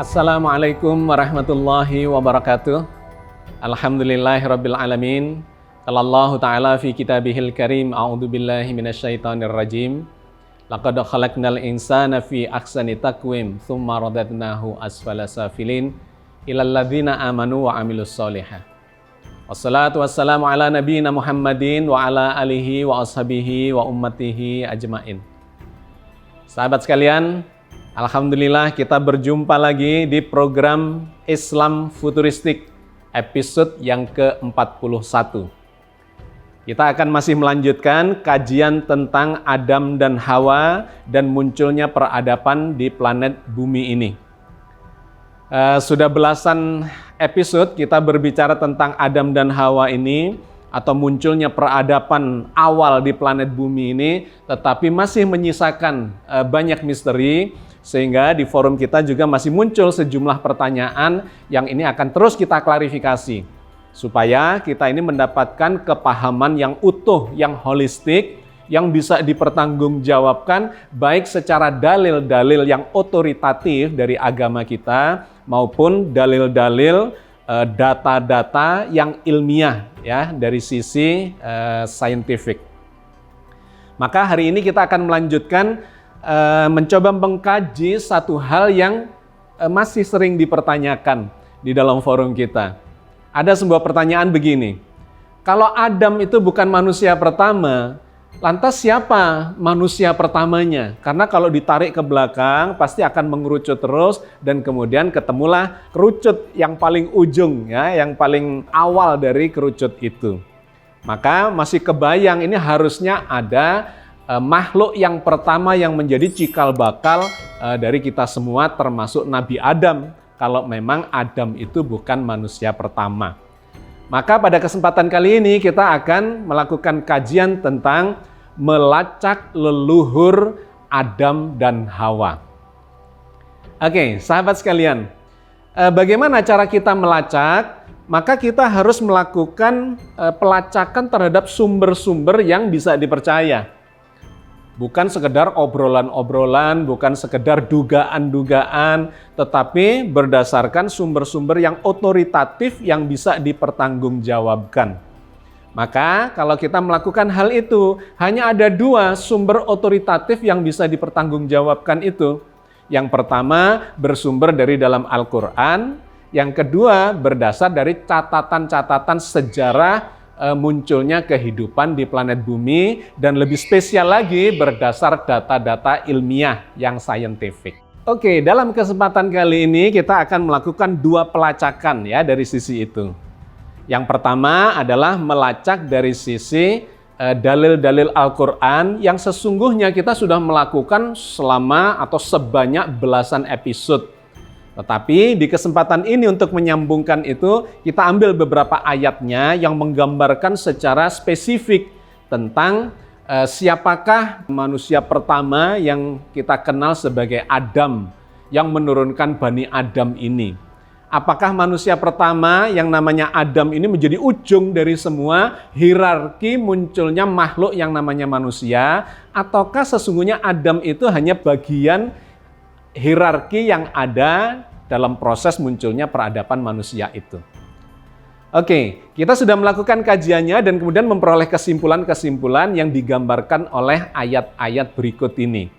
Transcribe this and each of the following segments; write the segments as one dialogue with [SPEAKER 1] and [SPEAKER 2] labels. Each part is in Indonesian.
[SPEAKER 1] Assalamualaikum warahmatullahi wabarakatuh. Alhamdulillahirabbil alamin. Qala Allah Ta'ala fi kitabihil karim, a'udzubillahi minasyaitonir rajim. Laqad khalaqnal insana fi ahsani taqwim, tsumma radadnahu asfala safilin ilal ladzina amanu wa amilus sholihat. Wassalatu wassalamu ala nabiyyina Muhammadin wa ala alihi wa ashabihi wa ummatihi ajmain. Sahabat sekalian, alhamdulillah kita berjumpa lagi di program Islam Futuristik episode yang ke-41. Kita akan masih melanjutkan kajian tentang Adam dan Hawa dan munculnya peradaban di planet bumi ini. Sudah belasan episode kita berbicara tentang Adam dan Hawa ini atau munculnya peradaban awal di planet bumi ini, tetapi masih menyisakan banyak misteri, sehingga di forum kita juga masih muncul sejumlah pertanyaan yang ini akan terus kita klarifikasi supaya kita ini mendapatkan kepahaman yang utuh, yang holistik, yang bisa dipertanggungjawabkan baik secara dalil-dalil yang otoritatif dari agama kita maupun dalil-dalil data-data yang ilmiah ya dari sisi saintifik. Maka hari ini kita akan melanjutkan mencoba mengkaji satu hal yang masih sering dipertanyakan di dalam forum kita. Ada sebuah pertanyaan begini, kalau Adam itu bukan manusia pertama, lantas siapa manusia pertamanya? Karena kalau ditarik ke belakang pasti akan mengerucut terus dan kemudian ketemulah kerucut yang paling ujung ya, yang paling awal dari kerucut itu. Maka masih kebayang ini harusnya ada makhluk yang pertama yang menjadi cikal bakal dari kita semua termasuk Nabi Adam kalau memang Adam itu bukan manusia pertama. Maka pada kesempatan kali ini kita akan melakukan kajian tentang melacak leluhur Adam dan Hawa. Oke, sahabat sekalian, bagaimana cara kita melacak? Maka kita harus melakukan pelacakan terhadap sumber-sumber yang bisa dipercaya. Bukan sekedar obrolan-obrolan, bukan sekedar dugaan-dugaan, tetapi berdasarkan sumber-sumber yang otoritatif yang bisa dipertanggungjawabkan. Maka kalau kita melakukan hal itu, hanya ada dua sumber otoritatif yang bisa dipertanggungjawabkan itu. Yang pertama bersumber dari dalam Al-Quran, yang kedua berdasar dari catatan-catatan sejarah munculnya kehidupan di planet bumi, dan lebih spesial lagi berdasar data-data ilmiah yang saintifik. Oke, dalam kesempatan kali ini kita akan melakukan dua pelacakan ya dari sisi itu. Yang pertama adalah melacak dari sisi dalil-dalil Al-Quran yang sesungguhnya kita sudah melakukan selama atau sebanyak belasan episode. Tetapi di kesempatan ini untuk menyambungkan itu, kita ambil beberapa ayatnya yang menggambarkan secara spesifik tentang siapakah manusia pertama yang kita kenal sebagai Adam yang menurunkan Bani Adam ini. Apakah manusia pertama yang namanya Adam ini menjadi ujung dari semua hierarki munculnya makhluk yang namanya manusia, ataukah sesungguhnya Adam itu hanya bagian hierarki yang ada dalam proses munculnya peradaban manusia itu. Oke, kita sudah melakukan kajiannya dan kemudian memperoleh kesimpulan-kesimpulan yang digambarkan oleh ayat-ayat berikut ini.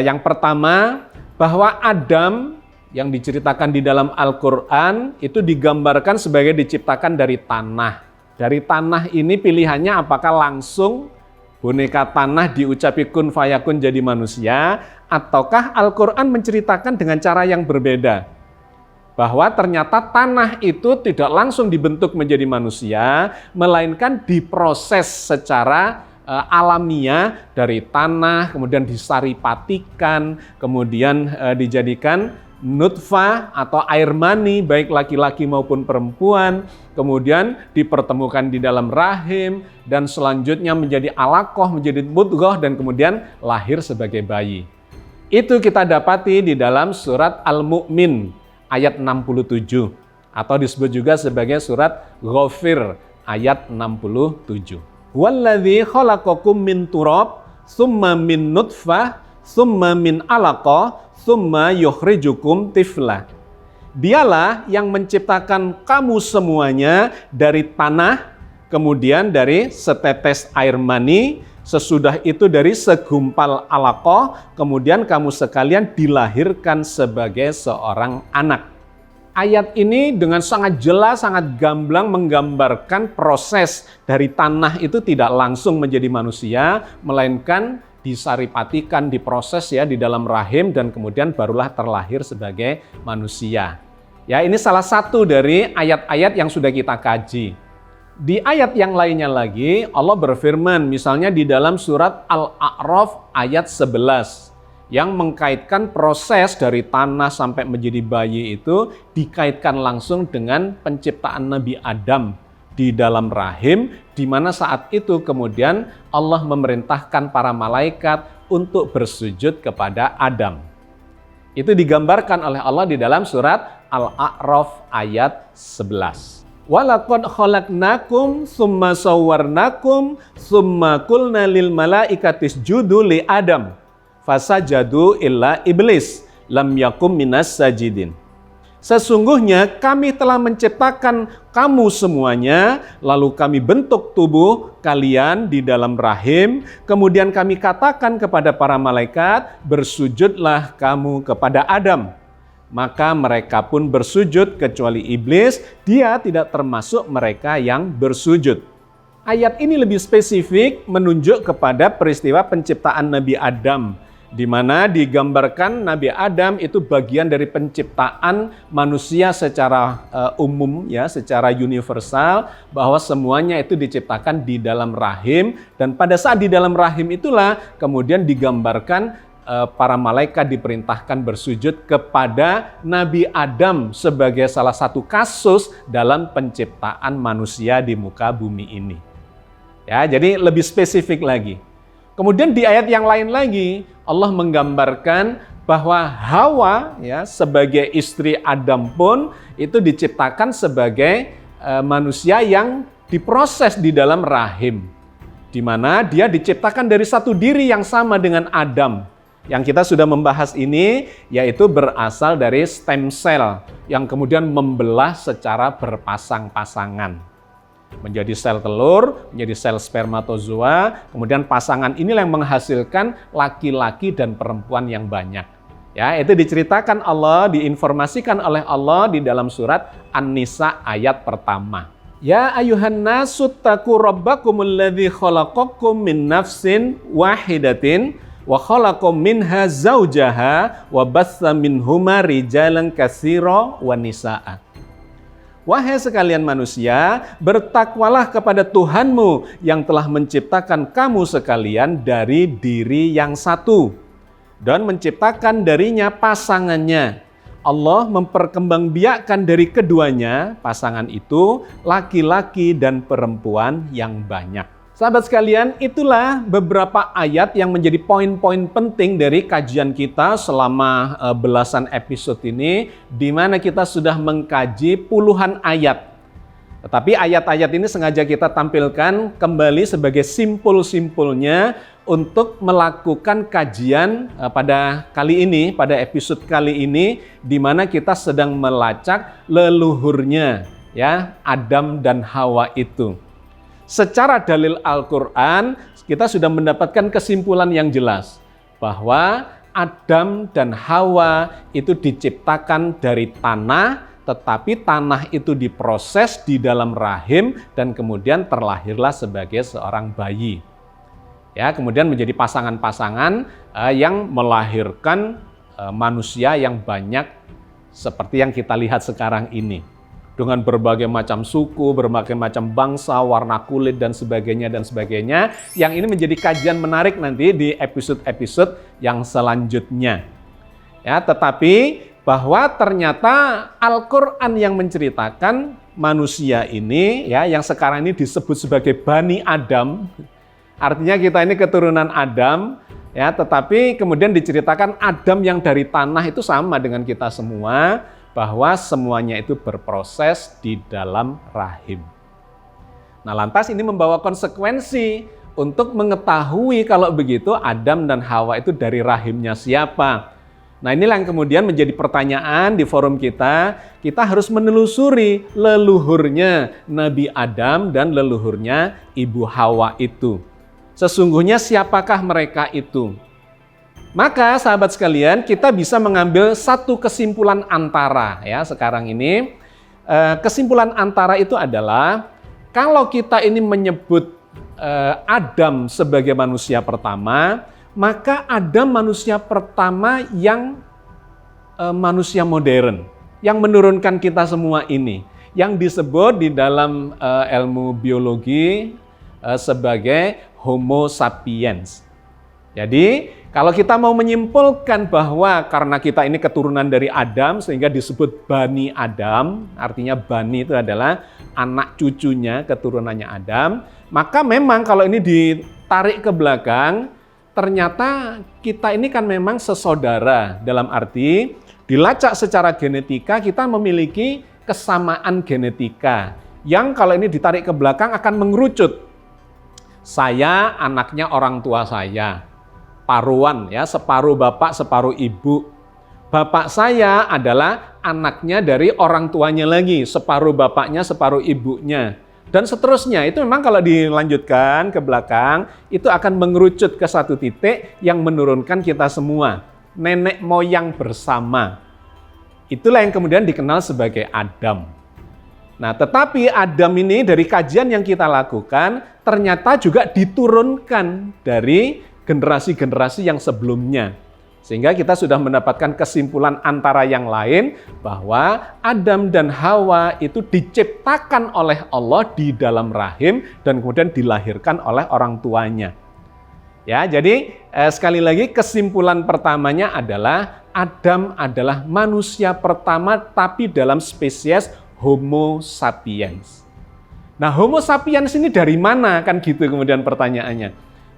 [SPEAKER 1] Yang pertama, bahwa Adam yang diceritakan di dalam Al-Quran itu digambarkan sebagai diciptakan dari tanah. Dari tanah ini pilihannya apakah langsung boneka tanah diucapi kun fayakun jadi manusia, ataukah Al-Quran menceritakan dengan cara yang berbeda? Bahwa ternyata tanah itu tidak langsung dibentuk menjadi manusia, melainkan diproses secara alamiah dari tanah, kemudian disaripatikan, kemudian dijadikan nutfah atau air mani baik laki-laki maupun perempuan, kemudian dipertemukan di dalam rahim dan selanjutnya menjadi alaqah, menjadi mudghah dan kemudian lahir sebagai bayi. Itu kita dapati di dalam surat Al-Mu'min ayat 67 atau disebut juga sebagai surat Ghafir ayat 67. Walladzi khalaqakum min turab, summa min nutfah, summa min alaqah, tsumma yukhrijukum tifla. Dialah yang menciptakan kamu semuanya dari tanah, kemudian dari setetes air mani, sesudah itu dari segumpal alaqah, kemudian kamu sekalian dilahirkan sebagai seorang anak. Ayat ini dengan sangat jelas, sangat gamblang menggambarkan proses dari tanah itu tidak langsung menjadi manusia, melainkan disaripatikan, diproses ya di dalam rahim dan kemudian barulah terlahir sebagai manusia. Ya, ini salah satu dari ayat-ayat yang sudah kita kaji. Di ayat yang lainnya lagi Allah berfirman misalnya di dalam surat Al-A'raf ayat 11 yang mengkaitkan proses dari tanah sampai menjadi bayi itu dikaitkan langsung dengan penciptaan Nabi Adam di dalam rahim, di mana saat itu kemudian Allah memerintahkan para malaikat untuk bersujud kepada Adam. Itu digambarkan oleh Allah di dalam surat Al-A'raf ayat 11. Walaqad khalaqnakum tsumma sawwarnakum tsumma qulna lil malaikati isjudu li Adam fasajadu illa iblis lam yakum minas sajidin. Sesungguhnya kami telah menciptakan kamu semuanya, lalu kami bentuk tubuh kalian di dalam rahim, kemudian kami katakan kepada para malaikat, bersujudlah kamu kepada Adam. Maka mereka pun bersujud kecuali iblis, dia tidak termasuk mereka yang bersujud. Ayat ini lebih spesifik menunjuk kepada peristiwa penciptaan Nabi Adam, di mana digambarkan Nabi Adam itu bagian dari penciptaan manusia secara umum ya, secara universal, bahwa semuanya itu diciptakan di dalam rahim, dan pada saat di dalam rahim itulah kemudian digambarkan para malaikat diperintahkan bersujud kepada Nabi Adam sebagai salah satu kasus dalam penciptaan manusia di muka bumi ini. Ya, jadi lebih spesifik lagi. Kemudian di ayat yang lain lagi Allah menggambarkan bahwa Hawa ya sebagai istri Adam pun itu diciptakan sebagai manusia yang diproses di dalam rahim, di mana dia diciptakan dari satu diri yang sama dengan Adam. Yang kita sudah membahas ini yaitu berasal dari stem cell yang kemudian membelah secara berpasang-pasangan. Menjadi sel telur, menjadi sel spermatozoa, kemudian pasangan inilah yang menghasilkan laki-laki dan perempuan yang banyak. Ya, itu diceritakan Allah, diinformasikan oleh Allah di dalam surat An-Nisa ayat pertama. Ya ayuhan nasu taqu rabbakumul ladzi khalaqakum min nafsin wahidatin wa khalaqam minha zaujaha wa batsa minhuma rijalan katsira wa nisaa. Wahai sekalian manusia, bertakwalah kepada Tuhanmu yang telah menciptakan kamu sekalian dari diri yang satu dan menciptakan darinya pasangannya. Allah memperkembangbiakkan dari keduanya, pasangan itu, laki-laki dan perempuan yang banyak. Sahabat sekalian, itulah beberapa ayat yang menjadi poin-poin penting dari kajian kita selama belasan episode ini, di mana kita sudah mengkaji puluhan ayat. Tetapi ayat-ayat ini sengaja kita tampilkan kembali sebagai simpul-simpulnya untuk melakukan kajian pada kali ini, pada episode kali ini, di mana kita sedang melacak leluhurnya, ya, Adam dan Hawa itu. Secara dalil Al-Quran, kita sudah mendapatkan kesimpulan yang jelas bahwa Adam dan Hawa itu diciptakan dari tanah, tetapi tanah itu diproses di dalam rahim dan kemudian terlahirlah sebagai seorang bayi. Ya, kemudian menjadi pasangan-pasangan yang melahirkan manusia yang banyak seperti yang kita lihat sekarang ini. Dengan berbagai macam suku, berbagai macam bangsa, warna kulit, dan sebagainya, yang ini menjadi kajian menarik nanti di episode-episode yang selanjutnya. Ya, tetapi bahwa ternyata Al-Quran yang menceritakan manusia ini, ya, yang sekarang ini disebut sebagai Bani Adam, artinya kita ini keturunan Adam, ya, tetapi kemudian diceritakan Adam yang dari tanah itu sama dengan kita semua, bahwa semuanya itu berproses di dalam rahim. Nah, lantas ini membawa konsekuensi untuk mengetahui kalau begitu Adam dan Hawa itu dari rahimnya siapa. Nah, inilah yang kemudian menjadi pertanyaan di forum kita. Kita harus menelusuri leluhurnya Nabi Adam dan leluhurnya Ibu Hawa itu. Sesungguhnya siapakah mereka itu? Maka sahabat sekalian, kita bisa mengambil satu kesimpulan antara ya sekarang ini. Kesimpulan antara itu adalah kalau kita ini menyebut Adam sebagai manusia pertama, maka Adam manusia pertama yang manusia modern, yang menurunkan kita semua ini, yang disebut di dalam ilmu biologi sebagai Homo sapiens. Jadi, kalau kita mau menyimpulkan bahwa karena kita ini keturunan dari Adam sehingga disebut Bani Adam, artinya Bani itu adalah anak cucunya, keturunannya Adam, maka memang kalau ini ditarik ke belakang, ternyata kita ini kan memang sesaudara, dalam arti dilacak secara genetika kita memiliki kesamaan genetika yang kalau ini ditarik ke belakang akan mengerucut. Saya anaknya orang tua saya, paruan ya, separuh bapak separuh ibu. Bapak saya adalah anaknya dari orang tuanya lagi, separuh bapaknya separuh ibunya. Dan seterusnya, itu memang kalau dilanjutkan ke belakang, itu akan mengerucut ke satu titik yang menurunkan kita semua. Nenek moyang bersama. Itulah yang kemudian dikenal sebagai Adam. Nah, tetapi Adam ini dari kajian yang kita lakukan, ternyata juga diturunkan dari generasi-generasi yang sebelumnya. Sehingga kita sudah mendapatkan kesimpulan antara yang lain bahwa Adam dan Hawa itu diciptakan oleh Allah di dalam rahim dan kemudian dilahirkan oleh orang tuanya. Ya, jadi sekali lagi kesimpulan pertamanya adalah Adam adalah manusia pertama tapi dalam spesies Homo sapiens. Nah, Homo sapiens ini dari mana kan gitu kemudian pertanyaannya.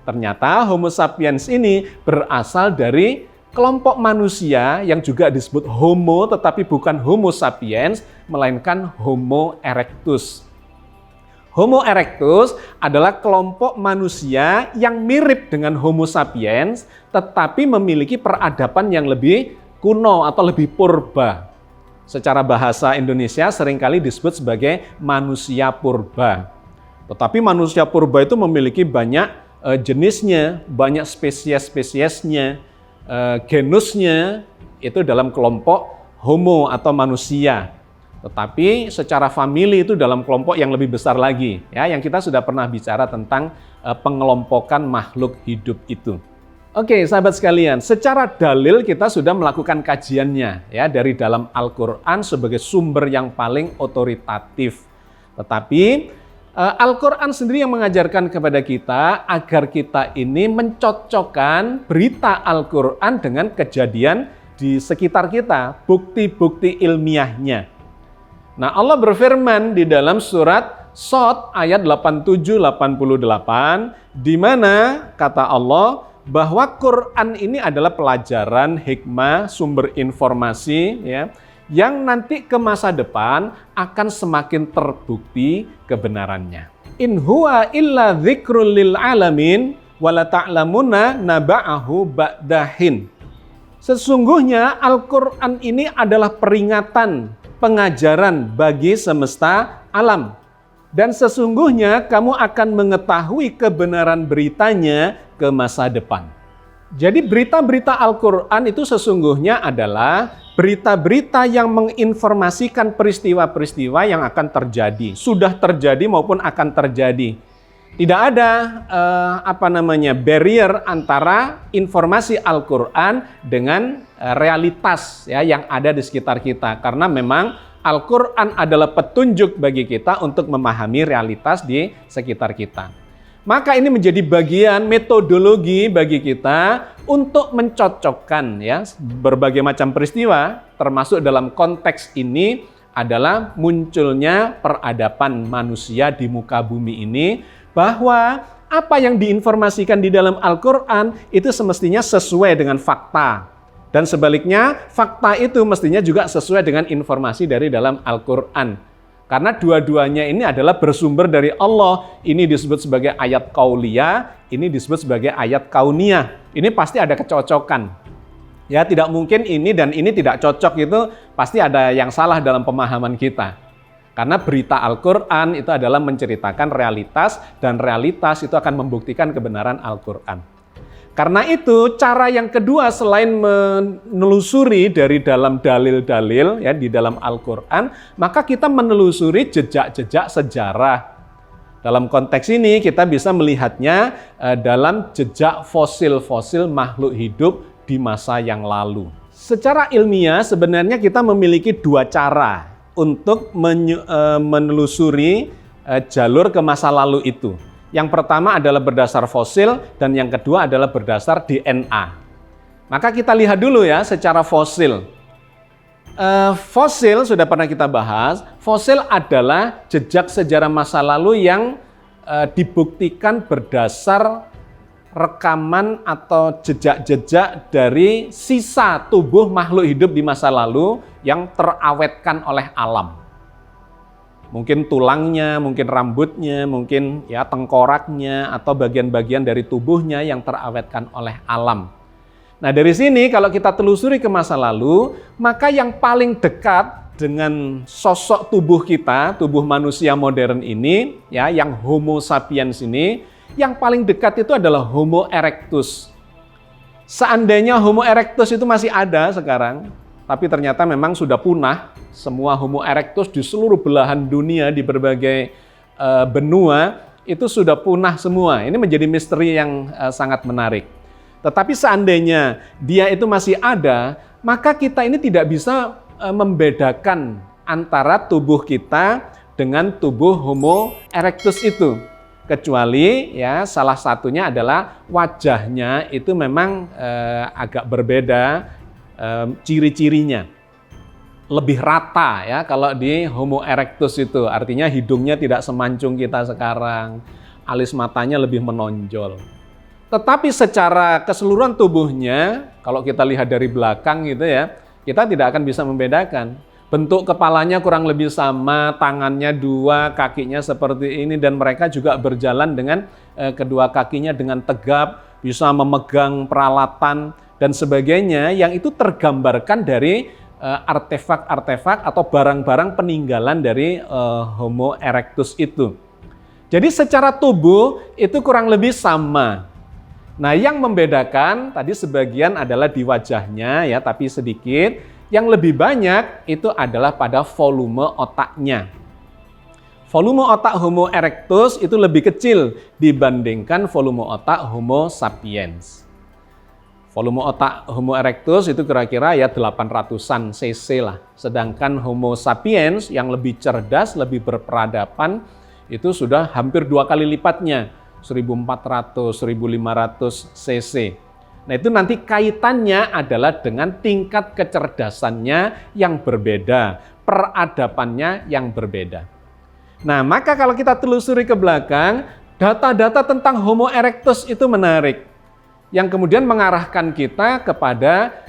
[SPEAKER 1] Ternyata Homo sapiens ini berasal dari kelompok manusia yang juga disebut Homo tetapi bukan Homo sapiens, melainkan Homo erectus. Homo erectus adalah kelompok manusia yang mirip dengan Homo sapiens tetapi memiliki peradaban yang lebih kuno atau lebih purba. Secara bahasa Indonesia seringkali disebut sebagai manusia purba. Tetapi manusia purba itu memiliki banyak jenisnya, banyak spesies-spesiesnya. Genusnya itu dalam kelompok Homo atau manusia. Tetapi secara famili itu dalam kelompok yang lebih besar lagi, ya, yang kita sudah pernah bicara tentang pengelompokan makhluk hidup itu. Oke, sahabat sekalian, secara dalil kita sudah melakukan kajiannya ya dari dalam Al-Qur'an sebagai sumber yang paling otoritatif. Tetapi Al-Quran sendiri yang mengajarkan kepada kita agar kita ini mencocokkan berita Al-Quran dengan kejadian di sekitar kita, bukti-bukti ilmiahnya. Nah, Allah berfirman di dalam surat Shad ayat 87-88, di mana kata Allah bahwa Quran ini adalah pelajaran, hikmah, sumber informasi ya, yang nanti ke masa depan akan semakin terbukti kebenarannya. In huwa illa dzikrul lil alamin wala ta'lamuna naba'ahu ba'dahin. Sesungguhnya Al-Qur'an ini adalah peringatan, pengajaran bagi semesta alam. Dan sesungguhnya kamu akan mengetahui kebenaran beritanya ke masa depan. Jadi berita-berita Al-Quran itu sesungguhnya adalah berita-berita yang menginformasikan peristiwa-peristiwa yang akan terjadi, sudah terjadi maupun akan terjadi. Tidak ada barrier antara informasi Al-Quran dengan realitas ya yang ada di sekitar kita, karena memang Al-Quran adalah petunjuk bagi kita untuk memahami realitas di sekitar kita. Maka ini menjadi bagian metodologi bagi kita untuk mencocokkan ya berbagai macam peristiwa, termasuk dalam konteks ini adalah munculnya peradaban manusia di muka bumi ini, bahwa apa yang diinformasikan di dalam Al-Quran itu semestinya sesuai dengan fakta. Dan sebaliknya, fakta itu mestinya juga sesuai dengan informasi dari dalam Al-Quran. Karena dua-duanya ini adalah bersumber dari Allah. Ini disebut sebagai ayat qauliyah, ini disebut sebagai ayat kauniyah. Ini pasti ada kecocokan. Ya, tidak mungkin ini dan ini tidak cocok, itu pasti ada yang salah dalam pemahaman kita. Karena berita Al-Quran itu adalah menceritakan realitas, dan realitas itu akan membuktikan kebenaran Al-Quran. Karena itu, cara yang kedua selain menelusuri dari dalam dalil-dalil ya di dalam Al-Quran, maka kita menelusuri jejak-jejak sejarah. Dalam konteks ini kita bisa melihatnya dalam jejak fosil-fosil makhluk hidup di masa yang lalu. Secara ilmiah sebenarnya kita memiliki dua cara untuk menelusuri jalur ke masa lalu itu. Yang pertama adalah berdasar fosil dan yang kedua adalah berdasar DNA. Maka kita lihat dulu ya secara fosil. Fosil sudah pernah kita bahas, fosil adalah jejak sejarah masa lalu yang dibuktikan berdasar rekaman atau jejak-jejak dari sisa tubuh makhluk hidup di masa lalu yang terawetkan oleh alam. Mungkin tulangnya, mungkin rambutnya, mungkin ya tengkoraknya atau bagian-bagian dari tubuhnya yang terawetkan oleh alam. Nah, dari sini kalau kita telusuri ke masa lalu, maka yang paling dekat dengan sosok tubuh kita, tubuh manusia modern ini, ya, yang Homo sapiens ini, yang paling dekat itu adalah Homo erectus. Seandainya Homo erectus itu masih ada sekarang, tapi ternyata memang sudah punah, semua Homo erectus di seluruh belahan dunia, di berbagai benua, itu sudah punah semua. Ini menjadi misteri yang sangat menarik. Tetapi seandainya dia itu masih ada, maka kita ini tidak bisa membedakan antara tubuh kita dengan tubuh Homo erectus itu. Kecuali ya salah satunya adalah wajahnya itu memang agak berbeda ciri-cirinya. Lebih rata ya kalau di Homo erectus itu, artinya hidungnya tidak semancung kita sekarang, alis matanya lebih menonjol. Tetapi secara keseluruhan tubuhnya, kalau kita lihat dari belakang gitu ya, kita tidak akan bisa membedakan. Bentuk kepalanya kurang lebih sama, tangannya dua, kakinya seperti ini, dan mereka juga berjalan dengan kedua kakinya dengan tegap, bisa memegang peralatan dan sebagainya, yang itu tergambarkan dari artefak-artefak atau barang-barang peninggalan dari Homo erectus itu. Jadi secara tubuh itu kurang lebih sama. Nah, yang membedakan tadi sebagian adalah di wajahnya ya, tapi sedikit. Yang lebih banyak itu adalah pada volume otaknya. Volume otak Homo erectus itu lebih kecil dibandingkan volume otak Homo sapiens. Volume otak Homo erectus itu kira-kira ya 800-an cc lah. Sedangkan Homo sapiens yang lebih cerdas, lebih berperadaban itu sudah hampir 2 kali lipatnya, 1400, 1500 cc. Nah, itu nanti kaitannya adalah dengan tingkat kecerdasannya yang berbeda, peradabannya yang berbeda. Nah, maka kalau kita telusuri ke belakang, data-data tentang Homo erectus itu menarik, yang kemudian mengarahkan kita kepada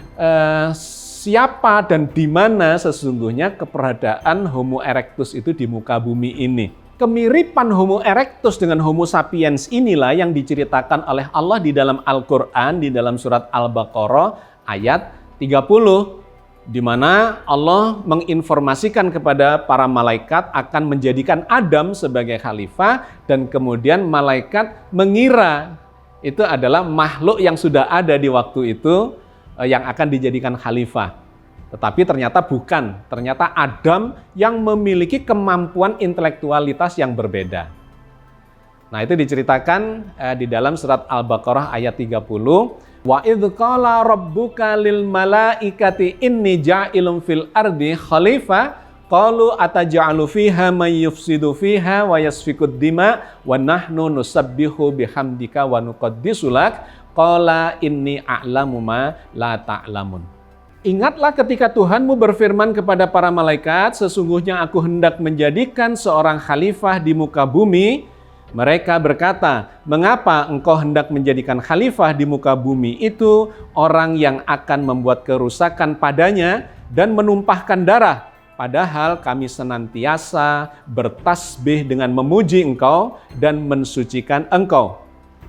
[SPEAKER 1] siapa dan di mana sesungguhnya keberadaan Homo erectus itu di muka bumi ini. Kemiripan Homo erectus dengan Homo sapiens inilah yang diceritakan oleh Allah di dalam Al-Quran, di dalam surat Al-Baqarah ayat 30, di mana Allah menginformasikan kepada para malaikat akan menjadikan Adam sebagai khalifah, dan kemudian malaikat mengira itu adalah makhluk yang sudah ada di waktu itu yang akan dijadikan khalifah. Tetapi ternyata bukan, ternyata Adam yang memiliki kemampuan intelektualitas yang berbeda. Nah, itu diceritakan di dalam surat Al-Baqarah ayat 30. Wa idz qala rabbuka lil malaikati inni ja'ilun fil ardi khalifah qalu ataj'alu fiha may yufsidu fiha wa yasfikud dima wa nahnu nusabbihu bihamdika wa nuqaddisu lak qala inni a'lamu ma la ta'lamun. Ingatlah ketika Tuhanmu berfirman kepada para malaikat, sesungguhnya aku hendak menjadikan seorang khalifah di muka bumi. Mereka berkata, mengapa engkau hendak menjadikan khalifah di muka bumi itu orang yang akan membuat kerusakan padanya dan menumpahkan darah? Padahal kami senantiasa bertasbih dengan memuji engkau dan mensucikan engkau.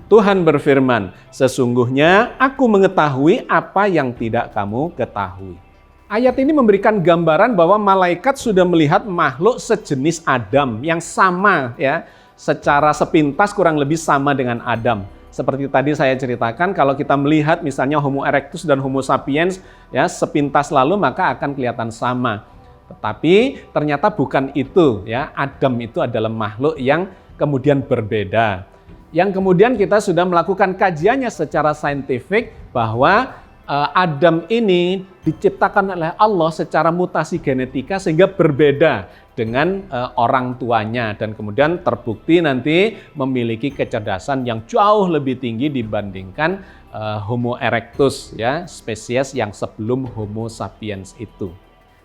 [SPEAKER 1] Tuhan berfirman, sesungguhnya aku mengetahui apa yang tidak kamu ketahui. Ayat ini memberikan gambaran bahwa malaikat sudah melihat makhluk sejenis Adam yang sama ya, secara sepintas kurang lebih sama dengan Adam. Seperti tadi saya ceritakan, kalau kita melihat misalnya Homo erectus dan Homo sapiens ya sepintas lalu maka akan kelihatan sama. Tetapi ternyata bukan itu ya. Adam itu adalah makhluk yang kemudian berbeda. Yang kemudian kita sudah melakukan kajiannya secara saintifik bahwa Adam ini diciptakan oleh Allah secara mutasi genetika sehingga berbeda dengan orang tuanya dan kemudian terbukti nanti memiliki kecerdasan yang jauh lebih tinggi dibandingkan Homo erectus ya, spesies yang sebelum Homo sapiens itu.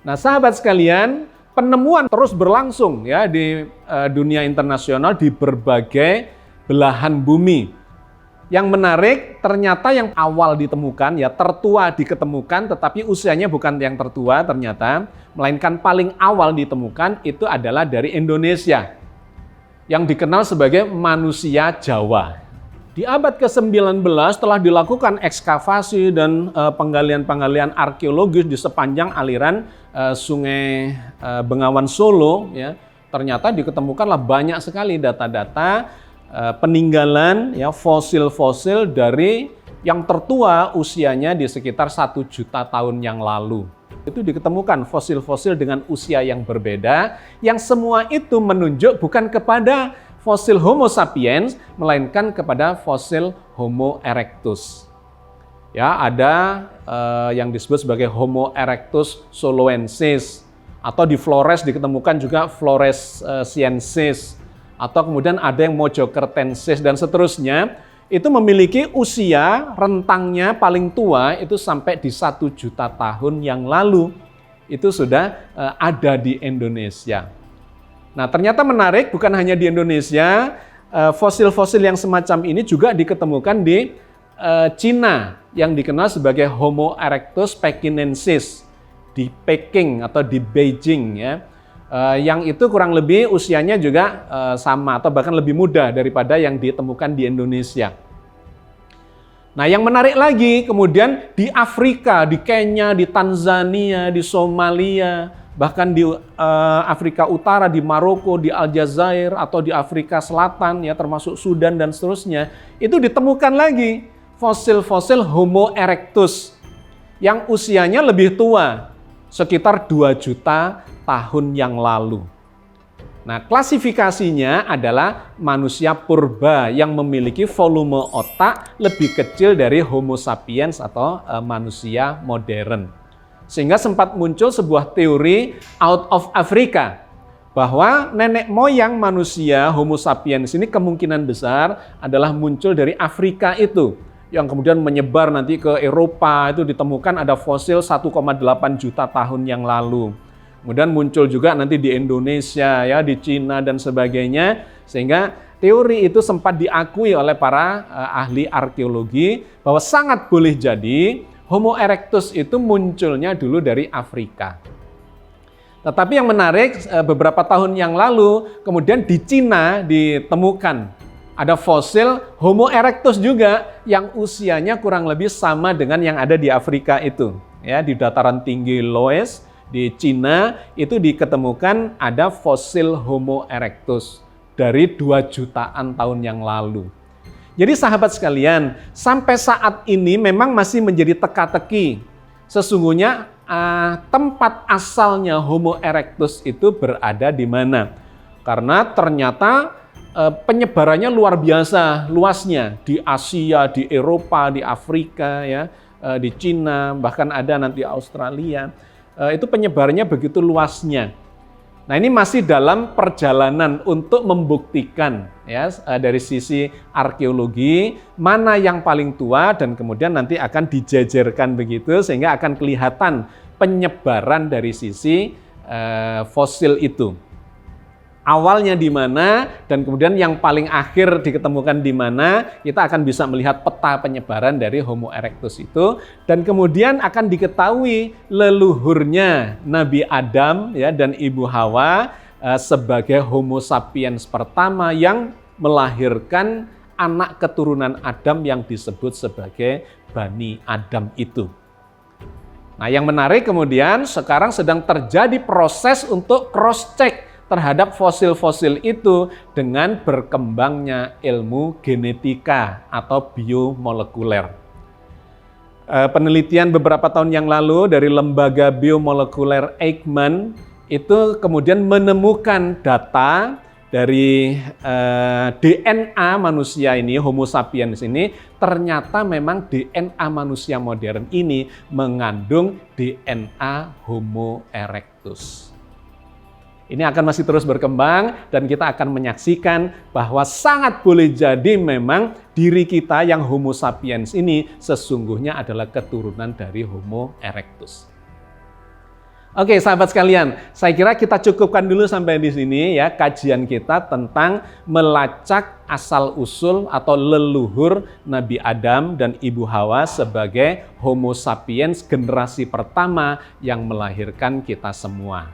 [SPEAKER 1] Nah, sahabat sekalian, penemuan terus berlangsung ya di dunia internasional di berbagai belahan bumi. Yang menarik, ternyata yang awal ditemukan, ya tertua diketemukan, tetapi usianya bukan yang tertua ternyata, melainkan paling awal ditemukan itu adalah dari Indonesia, yang dikenal sebagai manusia Jawa. Di abad ke-19 telah dilakukan ekskavasi dan penggalian-penggalian arkeologis di sepanjang aliran Sungai Bengawan Solo. Ya, ternyata diketemukanlah banyak sekali data-data peninggalan ya fosil-fosil dari yang tertua usianya di sekitar 1 juta tahun yang lalu. Itu diketemukan fosil-fosil dengan usia yang berbeda, yang semua itu menunjuk bukan kepada fosil Homo sapiens, melainkan kepada fosil Homo erectus. Ya, ada yang disebut sebagai Homo erectus soloensis, atau di Flores diketemukan juga Flores siensis. Atau kemudian ada yang Mojokertensis dan seterusnya, itu memiliki usia rentangnya paling tua itu sampai di 1 juta tahun yang lalu. Itu sudah ada di Indonesia. Nah, ternyata menarik, bukan hanya di Indonesia, fosil-fosil yang semacam ini juga diketemukan di Cina, yang dikenal sebagai Homo erectus pekinensis, di Peking atau di Beijing ya. Yang itu kurang lebih usianya juga sama atau bahkan lebih muda daripada yang ditemukan di Indonesia. Nah, yang menarik lagi kemudian di Afrika, di Kenya, di Tanzania, di Somalia, bahkan di Afrika Utara, di Maroko, di Aljazair atau di Afrika Selatan ya termasuk Sudan dan seterusnya, itu ditemukan lagi fosil-fosil Homo erectus yang usianya lebih tua, sekitar 2 juta tahun yang lalu. Nah, klasifikasinya adalah manusia purba yang memiliki volume otak lebih kecil dari Homo sapiens atau manusia modern. Sehingga sempat muncul sebuah teori out of Africa, bahwa nenek moyang manusia Homo sapiens ini kemungkinan besar adalah muncul dari Afrika itu, yang kemudian menyebar nanti ke Eropa. Itu ditemukan ada fosil 1,8 juta tahun yang lalu. Kemudian muncul juga nanti di Indonesia, ya, di Cina dan sebagainya, sehingga teori itu sempat diakui oleh para ahli arkeologi bahwa sangat boleh jadi Homo erectus itu munculnya dulu dari Afrika. Tetapi yang menarik, beberapa tahun yang lalu kemudian di Cina ditemukan ada fosil Homo erectus juga yang usianya kurang lebih sama dengan yang ada di Afrika itu, ya, di dataran tinggi Loess di Cina itu diketemukan ada fosil Homo erectus dari 2 jutaan tahun yang lalu. Jadi sahabat sekalian, sampai saat ini memang masih menjadi teka-teki. Sesungguhnya tempat asalnya Homo erectus itu berada di mana? Karena ternyata penyebarannya luar biasa luasnya di Asia, di Eropa, di Afrika, ya, di Cina, bahkan ada nanti Australia. Itu penyebarannya begitu luasnya. Nah, ini masih dalam perjalanan untuk membuktikan ya dari sisi arkeologi mana yang paling tua dan kemudian nanti akan dijejerkan begitu sehingga akan kelihatan penyebaran dari sisi fosil itu. Awalnya di mana dan kemudian yang paling akhir diketemukan di mana, kita akan bisa melihat peta penyebaran dari Homo erectus itu dan kemudian akan diketahui leluhurnya Nabi Adam ya dan Ibu Hawa sebagai Homo sapiens pertama yang melahirkan anak keturunan Adam yang disebut sebagai Bani Adam itu. Nah, yang menarik kemudian sekarang sedang terjadi proses untuk cross-check terhadap fosil-fosil itu dengan berkembangnya ilmu genetika atau biomolekuler. Penelitian beberapa tahun yang lalu dari lembaga biomolekuler Eijkman itu kemudian menemukan data dari DNA manusia ini, Homo sapiens ini, ternyata memang DNA manusia modern ini mengandung DNA Homo erectus. Ini akan masih terus berkembang dan kita akan menyaksikan bahwa sangat boleh jadi memang diri kita yang Homo sapiens ini sesungguhnya adalah keturunan dari Homo erectus. Oke, sahabat sekalian, saya kira kita cukupkan dulu sampai di sini ya kajian kita tentang melacak asal-usul atau leluhur Nabi Adam dan Ibu Hawa sebagai Homo sapiens generasi pertama yang melahirkan kita semua.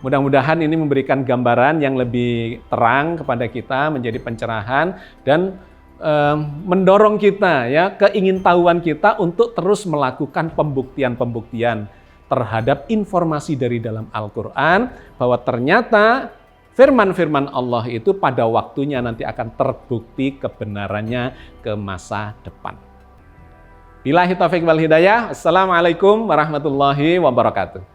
[SPEAKER 1] Mudah-mudahan ini memberikan gambaran yang lebih terang kepada kita, menjadi pencerahan dan mendorong kita ya keingintahuan kita untuk terus melakukan pembuktian-pembuktian terhadap informasi dari dalam Al-Quran bahwa ternyata firman-firman Allah itu pada waktunya nanti akan terbukti kebenarannya ke masa depan. Billahi taufiq wal hidayah. Assalamualaikum warahmatullahi wabarakatuh.